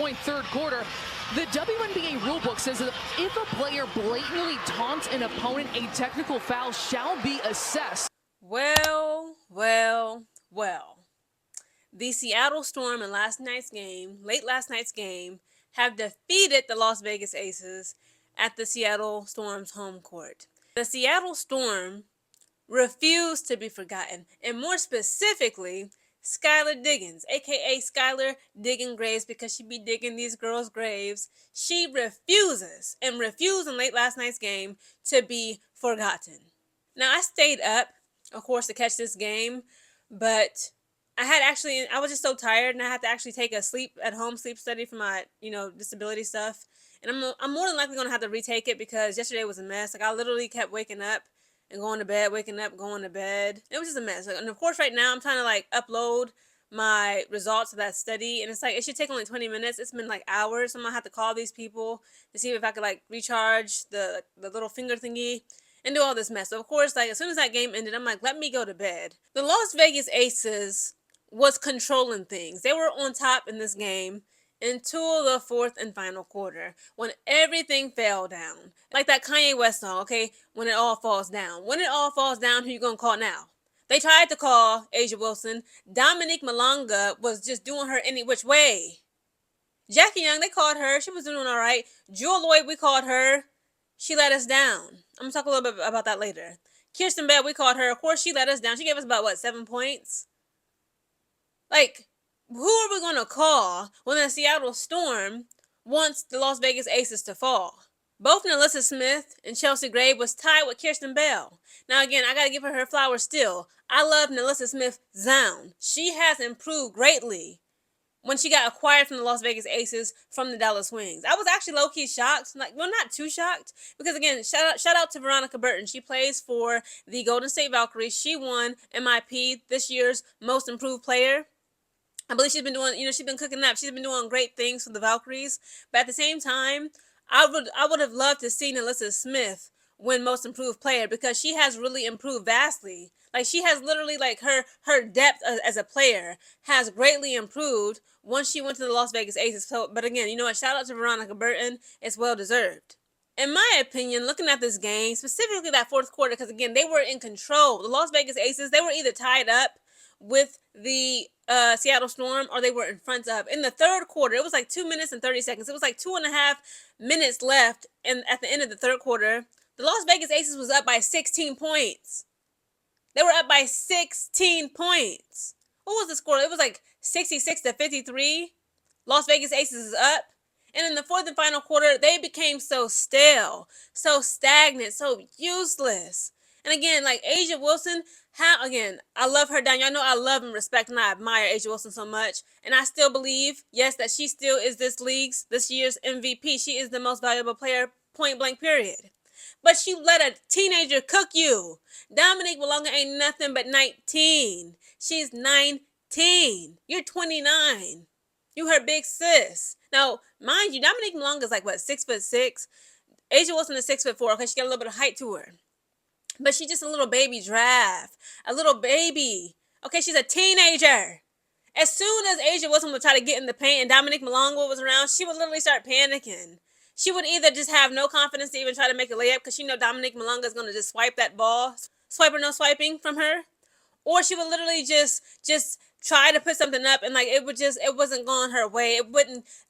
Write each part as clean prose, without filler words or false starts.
6-point third quarter. The WNBA rulebook says that if a player blatantly taunts an opponent, a technical foul shall be assessed. Well. The Seattle Storm in late last night's game, have defeated the Las Vegas Aces at the Seattle Storm's home court. The Seattle Storm refused to be forgotten, and more specifically, Skylar Diggins, aka Skylar Diggins Graves, because she be digging these girls' graves. She refused in late last night's game to be forgotten. Now, I stayed up, of course, to catch this game, but I was just so tired, and I had to actually take a sleep study for my, disability stuff. And I'm more than likely going to have to retake it because yesterday was a mess. Like, I literally kept waking up and going to bed, waking up, going to bed. It was just a mess. And of course, right now I'm trying to upload my results of that study, and it's it should take only 20 minutes. It's been hours. So I'm gonna have to call these people to see if I could recharge the little finger thingy and do all this mess. So of course, as soon as that game ended, I'm let me go to bed. The Las Vegas Aces was controlling things. They were on top in this game until the fourth and final quarter, when everything fell down. Like that Kanye West song, okay? When it all falls down. When it all falls down, who you gonna call now? They tried to call A'ja Wilson. Dominique Malonga was just doing her any which way. Jackie Young, they called her. She was doing all right. Jewel Lloyd, we called her. She let us down. I'm gonna talk a little bit about that later. Kirsten Bell, we called her. Of course, she let us down. She gave us about, 7 points? Who are we going to call when the Seattle Storm wants the Las Vegas Aces to fall? Both Nalissa Smith and Chelsea Gray was tied with Kirsten Bell. Now, again, I got to give her flowers still. I love Nalissa Smith's sound. She has improved greatly when she got acquired from the Las Vegas Aces from the Dallas Wings. I was actually low-key shocked. Not too shocked. Because, again, shout out to Veronica Burton. She plays for the Golden State Valkyries. She won MIP, this year's Most Improved Player. I believe she's been doing, she's been cooking up. She's been doing great things for the Valkyries. But at the same time, I would have loved to see Nalissa Smith win Most Improved Player, because she has really improved vastly. She has literally, her depth as a player has greatly improved once she went to the Las Vegas Aces. So, but again, you know what? Shout out to Veronica Burton. It's well deserved. In my opinion, looking at this game, specifically that fourth quarter, because again, they were in control. The Las Vegas Aces, they were either tied up with the Seattle Storm, or they were in front of. In the third quarter, it was 2 minutes and 30 seconds. It was 2.5 minutes left, and at the end of the third quarter, the Las Vegas Aces was up by 16 points. They were up by 16 points. What was the score? It was 66-53. Las Vegas Aces is up. And in the fourth and final quarter, they became so stale, so stagnant, so useless. And again, A'ja Wilson, I love her down. Y'all know I love and respect and I admire A'ja Wilson so much. And I still believe, yes, that she still is this year's MVP. She is the most valuable player, point blank, period. But she let a teenager cook you. Dominique Malonga ain't nothing but 19. She's 19. You're 29. You her big sis. Now, mind you, Dominique Malonga is 6'6". A'ja Wilson is 6'4". Okay, she got a little bit of height to her. But she's just a little baby draft. A little baby. Okay, she's a teenager. As soon as A'ja Wilson would try to get in the paint and Dominique Malonga was around, she would literally start panicking. She would either just have no confidence to even try to make a layup because she know Dominique Malonga is going to just swipe that ball, swipe or no swiping from her. Or she would literally just try to put something up and it wasn't going her way.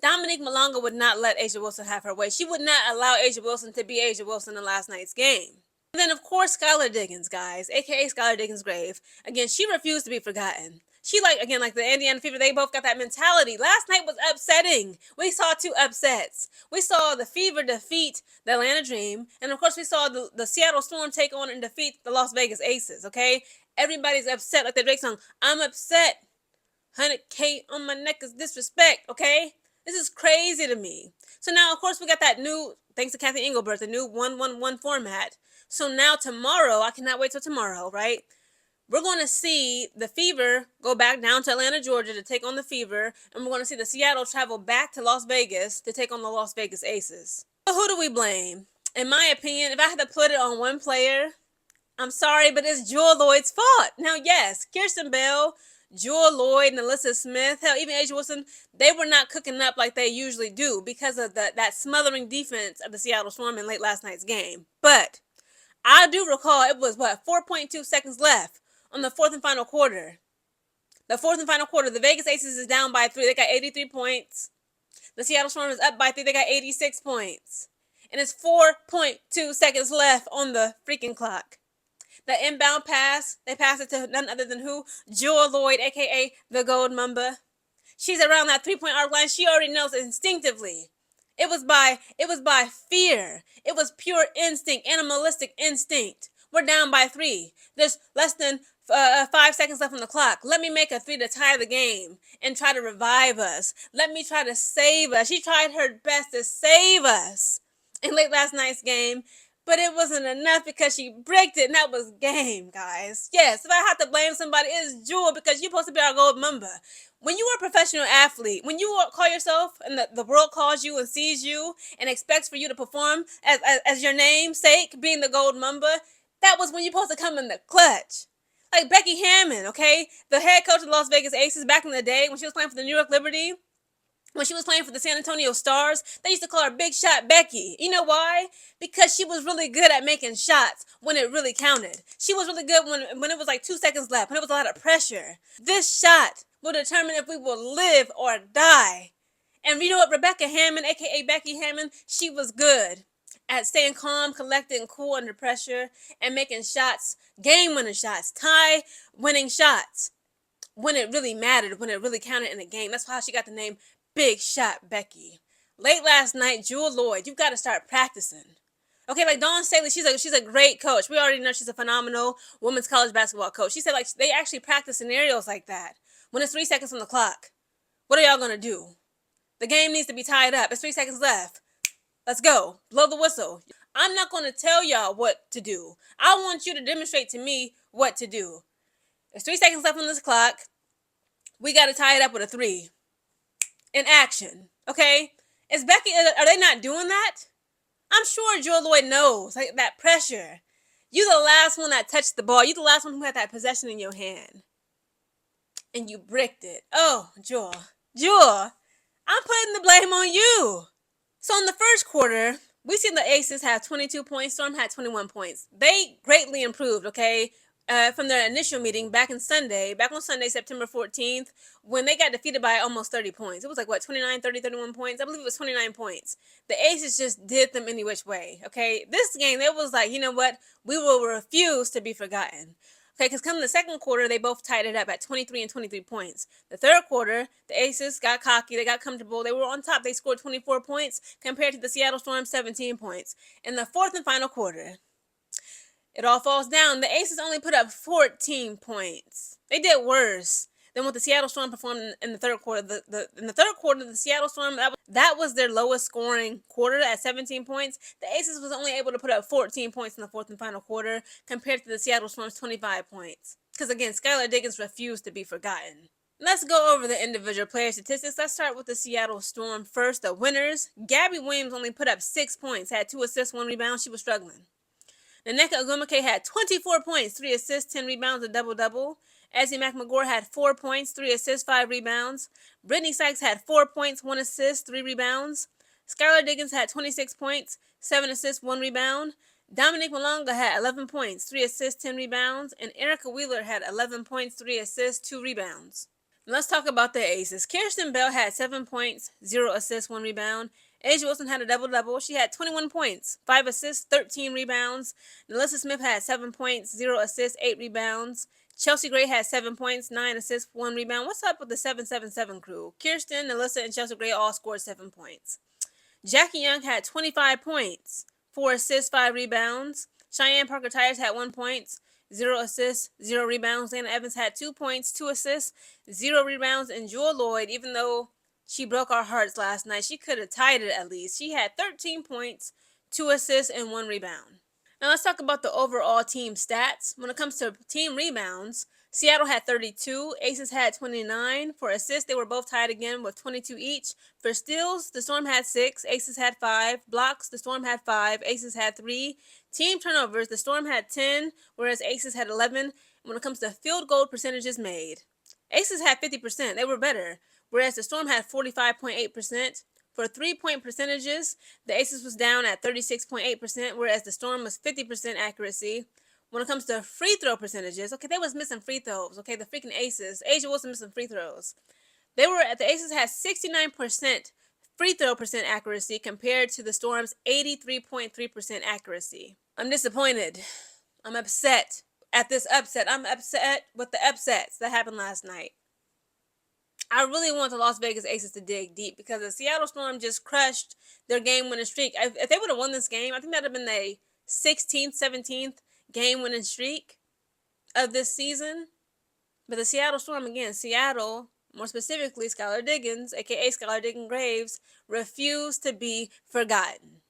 Dominique Malonga would not let A'ja Wilson have her way. She would not allow A'ja Wilson to be A'ja Wilson in last night's game. And then, of course, Skylar Diggins, guys, a.k.a. Skylar Diggins Grave. Again, she refused to be forgotten. She, like the Indiana Fever, they both got that mentality. Last night was upsetting. We saw two upsets. We saw the Fever defeat the Atlanta Dream. And, of course, we saw the Seattle Storm take on and defeat the Las Vegas Aces, okay? Everybody's upset, like the Drake song. I'm upset. 100K on my neck is disrespect, okay? This is crazy to me. So now, of course, we got that new, thanks to Kathy Engelbert, the new 1-1-1 format. So now tomorrow, I cannot wait till tomorrow, right? We're going to see the Fever go back down to Atlanta, Georgia to take on the Fever. And we're going to see the Seattle travel back to Las Vegas to take on the Las Vegas Aces. So who do we blame? In my opinion, if I had to put it on one player, I'm sorry, but it's Jewel Lloyd's fault. Now, yes, Kirsten Bell, Jewel Lloyd and Alyssa Smith, hell, even A'ja Wilson, they were not cooking up like they usually do because of that smothering defense of the Seattle Storm in late last night's game. But I do recall it was, 4.2 seconds left on the fourth and final quarter. The fourth and final quarter, the Vegas Aces is down by 3. They got 83 points. The Seattle Storm is up by 3. They got 86 points. And it's 4.2 seconds left on the freaking clock. The inbound pass, they passed it to none other than who? Jewel Lloyd, a.k.a. the Gold Mamba. She's around that three-point arc line. She already knows instinctively. It was by fear. It was pure instinct, animalistic instinct. We're down by 3. There's less than 5 seconds left on the clock. Let me make a 3 to tie the game and try to revive us. Let me try to save us. She tried her best to save us in late last night's game, but it wasn't enough because she bricked it, and that was game, guys. Yes, if I have to blame somebody, it's Jewel, because you're supposed to be our gold member. When you are a professional athlete, when you call yourself and the world calls you and sees you and expects for you to perform as your namesake, being the gold member, that was when you're supposed to come in the clutch. Like Becky Hammon, okay? The head coach of the Las Vegas Aces back in the day when she was playing for the New York Liberty, when she was playing for the San Antonio Stars, they used to call her Big Shot Becky. You know why? Because she was really good at making shots when it really counted. She was really good when it was like 2 seconds left, when it was a lot of pressure. This shot will determine if we will live or die. And you know what? Rebecca Hammond, a.k.a. Becky Hammond, she was good at staying calm, collected, and cool under pressure and making shots, game-winning shots, tie-winning shots when it really mattered, when it really counted in a game. That's how she got the name Big Shot Becky. Late last night, Jewel Lloyd, you've got to start practicing. Okay, like Dawn Staley, she's a great coach. We already know she's a phenomenal women's college basketball coach. She said like they actually practice scenarios like that. When it's 3 seconds on the clock, what are y'all gonna do? The game needs to be tied up. It's 3 seconds left. Let's go. Blow the whistle. I'm not gonna tell y'all what to do. I want you to demonstrate to me what to do. There's 3 seconds left on this clock. We gotta tie it up with a 3. In action, okay? Is Becky, are they not doing that? I'm sure Jewel Lloyd knows, like, that pressure. You the last one that touched the ball. You the last one who had that possession in your hand. And you bricked it. Oh, Jewel, I'm putting the blame on you. So in the first quarter, we seen the Aces have 22 points. Storm had 21 points. They greatly improved, okay? From their initial meeting back on Sunday, September 14th, when they got defeated by almost 30 points. It was like, 29, 30, 31 points? I believe it was 29 points. The Aces just did them any which way, okay? This game, it was like, you know what? We will refuse to be forgotten. Okay, because come the second quarter, they both tied it up at 23 and 23 points. The third quarter, the Aces got cocky. They got comfortable. They were on top. They scored 24 points compared to the Seattle Storm 17 points. In the fourth and final quarter, it all falls down. The Aces only put up 14 points. They did worse than what the Seattle Storm performed in the third quarter. In the third quarter, the Seattle Storm, that was their lowest scoring quarter at 17 points. The Aces was only able to put up 14 points in the fourth and final quarter compared to the Seattle Storm's 25 points. Because again, Skylar Diggins refused to be forgotten. Let's go over the individual player statistics. Let's start with the Seattle Storm first. The winners, Gabby Williams only put up 6 points, had 2 assists, 1 rebound. She was struggling. Nneka Ogwumike had 24 points, 3 assists, 10 rebounds, a double-double. Ezzie McMagor had 4 points, 3 assists, 5 rebounds. Brittany Sykes had 4 points, 1 assist, 3 rebounds. Skylar Diggins had 26 points, 7 assists, 1 rebound. Dominique Malonga had 11 points, 3 assists, 10 rebounds. And Erica Wheeler had 11 points, 3 assists, 2 rebounds. Let's talk about the Aces. Kirsten Bell had 7 points, 0 assists, 1 rebound. A'ja Wilson had a double-double. She had 21 points, 5 assists, 13 rebounds. Alyssa Smith had 7 points, 0 assists, 8 rebounds. Chelsea Gray had 7 points, 9 assists, 1 rebound. What's up with the 7-7-7 crew? Kirsten, Alyssa, and Chelsea Gray all scored 7 points. Jackie Young had 25 points, 4 assists, 5 rebounds. Cheyenne Parker Tyers had 1 point, 0 assists, 0 rebounds. Lana Evans had 2 points, 2 assists, 0 rebounds. And Jewel Lloyd, even though she broke our hearts last night, she could have tied it at least. She had 13 points, 2 assists, and 1 rebound. Now let's talk about the overall team stats. When it comes to team rebounds, Seattle had 32, Aces had 29. For assists, they were both tied again with 22 each. For steals, the Storm had 6, Aces had 5. Blocks, the Storm had 5, Aces had 3. Team turnovers, the Storm had 10, whereas Aces had 11. When it comes to field goal percentages made, Aces had 50%. They were better. Whereas the Storm had 45.8%. For 3-point percentages, the Aces was down at 36.8%, whereas the Storm was 50% accuracy. When it comes to free throw percentages, okay, they was missing free throws. Okay, the freaking Aces. Asia wasn't missing free throws. The Aces had 69% free throw percent accuracy compared to the Storm's 83.3% accuracy. I'm disappointed. I'm upset at this upset. I'm upset with the upsets that happened last night. I really want the Las Vegas Aces to dig deep because the Seattle Storm just crushed their game-winning streak. If they would have won this game, I think that would have been the 16th, 17th game-winning streak of this season. But the Seattle Storm, again, Seattle, more specifically Skylar Diggins, a.k.a. Skylar Diggins Graves, refused to be forgotten.